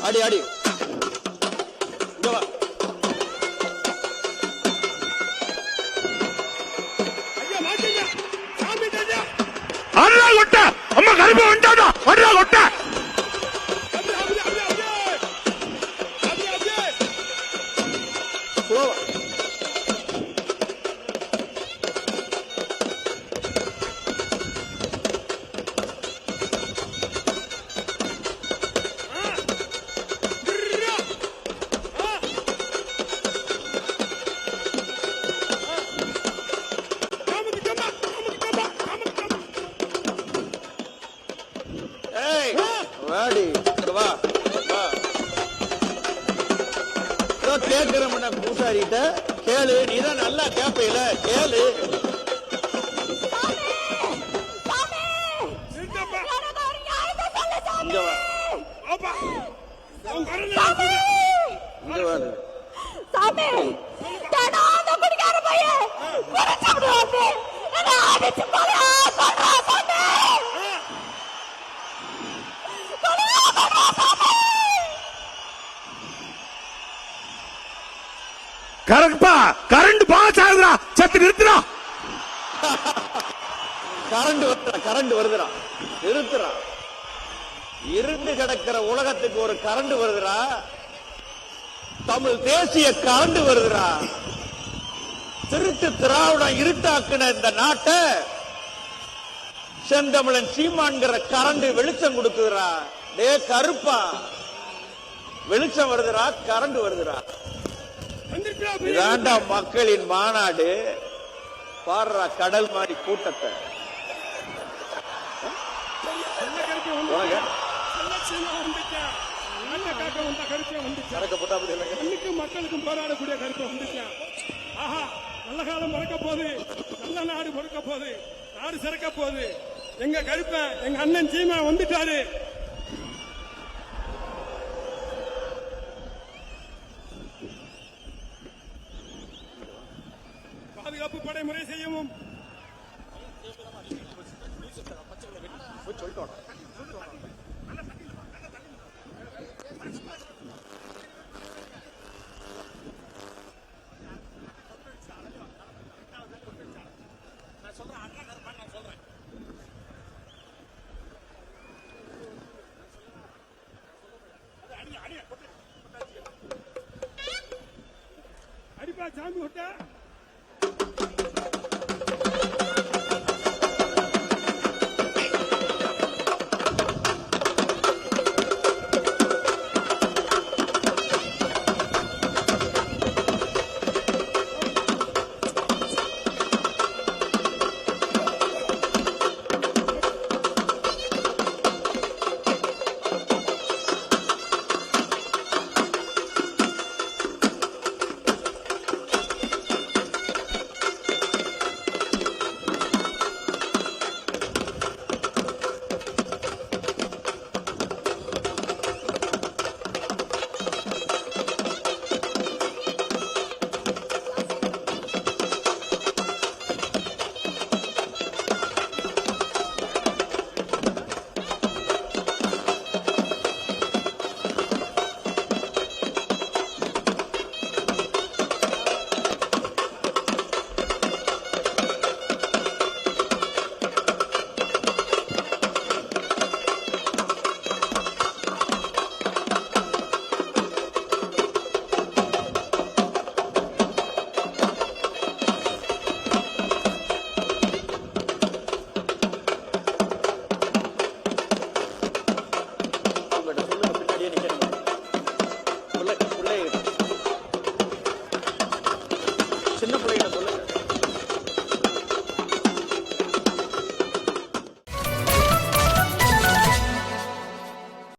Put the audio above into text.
அடி அடி இங்க வா. அண்ணா கொட்ட அம்மா கருப்பு வந்துட்டாடா அண்ணா கொட்ட கேட்கிற பூசாரிட்ட கேளு, நீதான் நல்லா கேப்பையில கேளு. கரெக்டா கரண்ட் பாஸ் ஆகுதுடா, சத்து நிறுத்துடா. கரண்ட் வருதுடா, நிறுத்துறா. இருந்து கிடக்கிற உலகத்துக்கு ஒரு கரண்ட் வருதுடா. தமிழ் தேசிய கரண்ட் வருதுடா. திருட்டு திராவிடம் இருட்டாக்குன இந்த நாட்டை செந்தமிழன் சீமான்கிற கரண்ட் வெளிச்சம் கொடுக்குதுடா. டே கருப்பா, வெளிச்சம் வருதுடா, கரண்ட் வருதுடா. இதாண்டா மக்களின் மாநாடு. பாடுறா கடல் மாதிரி கூட்டத்தை. மக்களுக்கும் போராடக்கூடிய கருத்து வந்துச்சான். ஆஹா, நல்ல காலம் பிறக்க போகுது, நல்ல நாடு பிறக்க போகுது, நாடு சிறக்க போகுது. எங்க கருப்ப எங்க அண்ணன் சீமா வந்துட்டாரு. பாதுகாப்பு படை முறை செய்யவும் அடிப்பா சாமி விட்ட சின்ன பிள்ளைகிட்ட